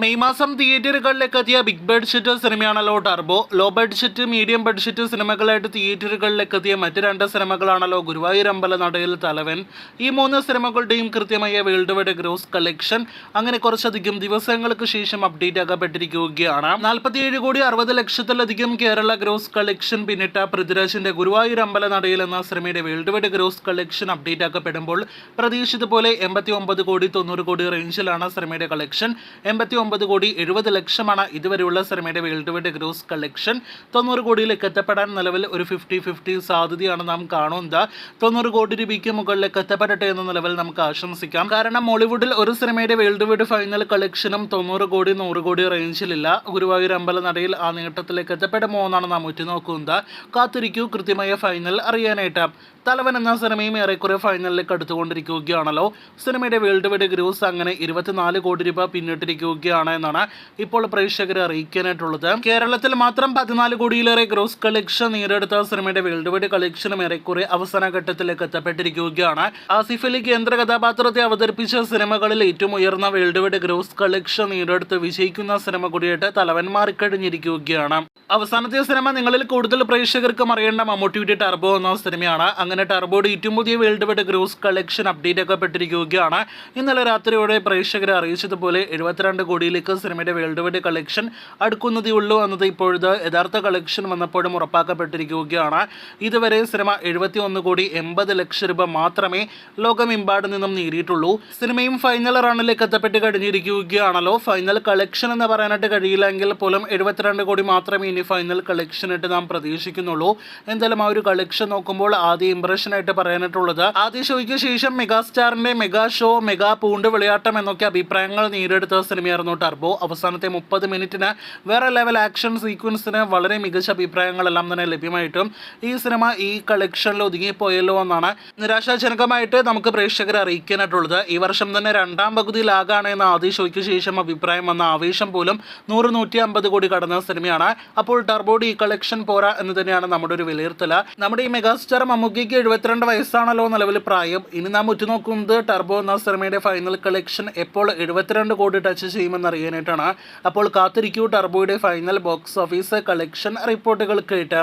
May മാസം തിയേറ്ററുകളിലേക്ക് എത്തിയ ബിഗ് ബഡ്ജറ്റ് സിനിമയാണല്ലോ Turbo. Low budget, medium budget സിനിമകളായിട്ട് തിയേറ്ററുകളിലേക്ക് എത്തിയ മറ്റ് രണ്ട് സിനിമകളാണല്ലോ ഗുരുവായൂർ അമ്പലനടയിൽ തലവൻ. ഈ മൂന്ന് സിനിമകളുടെയും കൃത്യമായ വേൾഡ് വൈഡ് ഗ്രോസ് കളക്ഷൻ അങ്ങനെ കുറച്ചധികം ദിവസങ്ങൾക്ക് ശേഷം അപ്ഡേറ്റ് ആക്കപ്പെട്ടിരിക്കുകയാണ്. 47,60,00,000-ലധികം കേരള ഗ്രോസ് കളക്ഷൻ പിന്നിട്ട പൃഥ്വിരാജിന്റെ ഗുരുവായൂർ അമ്പലനടയിൽ എന്ന സിനിമയുടെ world wide gross collection update ആക്കപ്പെടുമ്പോൾ പ്രതീക്ഷിച്ചതുപോലെ 89,90,00,000 റേഞ്ചിലാണ് സിനിമയുടെ കളക്ഷൻ. 89,70,00,000 ഇതുവരെയുള്ള സിനിമയുടെ വേൾഡ് വൈഡ് ഗ്രോസ് കളക്ഷൻ. 90 കോടിയിലേക്ക് എത്തപ്പെടാൻ നിലവിൽ ഒരു 50-50 സാധ്യതയാണ് നാം കാണുന്നത്. 90 കോടി രൂപയ്ക്ക് മുകളിലേക്ക് എത്തപ്പെടട്ടെ എന്ന നിലവിൽ നമുക്ക് ആശംസിക്കാം. കാരണം മോളിവുഡിൽ ഒരു സിനിമയുടെ വേൾഡ് വൈഡ് ഫൈനൽ കളക്ഷനും 90 കോടി 100 കോടി റേഞ്ചിലില്ല. ഗുരുവായൂർ അമ്പലനടയിൽ ആ നേട്ടത്തിലേക്ക് എത്തപ്പെടുമോ എന്നാണ് നാം ഉറ്റുനോക്കുന്നത്. കാത്തിരിക്കൂ കൃത്യമായ ഫൈനൽ അറിയാനായിട്ട്. തലവൻ എന്ന സിനിമയും ഏറെക്കുറെ ഫൈനലിലേക്ക് അടുത്തുകൊണ്ടിരിക്കുകയാണല്ലോ. സിനിമയുടെ വേൾഡ് വൈഡ് ഗ്രോസ് അങ്ങനെ 24 കോടി രൂപ പിന്നിട്ടിരിക്കുകയാണ് എന്നാണ് ഇപ്പോൾ പ്രേക്ഷകരെ അറിയിക്കാനായിട്ടുള്ളത്. കേരളത്തിൽ മാത്രം 14 കോടിയിലേറെ ഗ്രോസ് കളക്ഷൻ നേടിയെടുത്ത സിനിമയുടെ വേൾഡ് വൈഡ് കളക്ഷനും ഏറെക്കുറെ അവസാന ഘട്ടത്തിലേക്ക് എത്തപ്പെട്ടിരിക്കുകയാണ്. ആസിഫ് അലി കേന്ദ്ര കഥാപാത്രത്തെ അവതരിപ്പിച്ച സിനിമകളിൽ ഏറ്റവും ഉയർന്ന വേൾഡ് വൈഡ് ഗ്രോസ് കളക്ഷൻ നേടിയെടുത്ത് വിജയിക്കുന്ന സിനിമ കൂടിയായിട്ട് തലവൻ മാറിക്കഴിഞ്ഞിരിക്കുകയാണ്. അവസാനത്തെ സിനിമ നിങ്ങളിൽ കൂടുതൽ പ്രേക്ഷകർക്കും അറിയേണ്ട മമ്മൂട്ടിയുടെ ടർബോ എന്ന സിനിമയാണ്. അങ്ങനെ ടർബോയുടെ ഏറ്റവും പുതിയ world wide gross collection update ആക്കപ്പെട്ടിരിക്കുകയാണ്. ഇന്നലെ രാത്രിയോടെ പ്രേക്ഷകരെ അറിയിച്ചതുപോലെ 72 കോടിയിലേക്ക് സിനിമയുടെ വേൾഡ് വൈഡ് കളക്ഷൻ അടുക്കുന്നതേ ഉള്ളൂ എന്നത് ഇപ്പോഴത്തെ യഥാർത്ഥ കളക്ഷൻ വന്നപ്പോഴും ഉറപ്പാക്കപ്പെട്ടിരിക്കുകയാണ്. ഇതുവരെ സിനിമ 71,80,00,000 രൂപ മാത്രമേ ലോകമെമ്പാടും നിന്നും നേടിയിട്ടുള്ളൂ. സിനിമയും ഫൈനൽ റണ്ണിലേക്ക് എത്തപ്പെട്ട് കഴിഞ്ഞിരിക്കുകയാണല്ലോ. ഫൈനൽ കളക്ഷൻ എന്ന് പറയാനായിട്ട് കഴിയില്ലെങ്കിൽ പോലും 72 കോടി മാത്രമേ ഇനി ഫൈനൽ കളക്ഷനായിട്ട് നാം പ്രതീക്ഷിക്കുന്നുള്ളൂ. എന്തായാലും ആ ഒരു കളക്ഷൻ നോക്കുമ്പോൾ ആദ്യ ഇംപ്രഷനായിട്ട് പറയാനായിട്ടുള്ളത് ആദ്യ ഷോയ്ക്ക് ശേഷം മെഗാസ്റ്റാറിന്റെ മെഗാ ഷോ, മെഗാ പൂണ്ട് വിളയാട്ടം എന്നൊക്കെ അഭിപ്രായങ്ങൾ നേടിയെടുത്ത സിനിമയായിരുന്നു ടർബോ. അവസാനത്തെ 30 മിനിറ്റിന് വേറെ ലെവൽ ആക്ഷൻ സീക്വൻസിന് വളരെ മികച്ച അഭിപ്രായങ്ങളെല്ലാം തന്നെ ലഭ്യമായിട്ടും ഈ സിനിമ ഈ കളക്ഷനിൽ ഒതുങ്ങിപ്പോയല്ലോ എന്നാണ് നിരാശാജനകമായിട്ട് നമുക്ക് പ്രേക്ഷകരെ അറിയിക്കാനായിട്ടുള്ളത്. ഈ വർഷം തന്നെ രണ്ടാം പകുതിയിലാകാണ് എന്ന ആദ്യ ഷോയ്ക്ക് ശേഷം അഭിപ്രായം വന്ന ആവേശം പോലും 100-150 കോടി കടന്ന സിനിമയാണ്. അപ്പോൾ ടർബോയുടെ ഈ കളക്ഷൻ പോരാ എന്ന് തന്നെയാണ് നമ്മുടെ ഒരു വിലയിരുത്തൽ. നമ്മുടെ ഈ മെഗാസ്റ്റാർ മമ്മൂക്കിക്ക് 72 വയസ്സാണല്ലോ നിലവിൽ പ്രായം. ഇനി നാം ഉറ്റുനോക്കുന്നത് ടർബോ എന്ന സിനിമയുടെ ഫൈനൽ കളക്ഷൻ എപ്പോൾ 72 കോടി ടച്ച് ചെയ്യുമെന്ന് അറിയാനായിട്ടാണ്. അപ്പോൾ കാത്തിരിക്കൂ ടർബോയുടെ ഫൈനൽ ബോക്സ് ഓഫീസ് കളക്ഷൻ റിപ്പോർട്ടുകൾ കേട്ട്.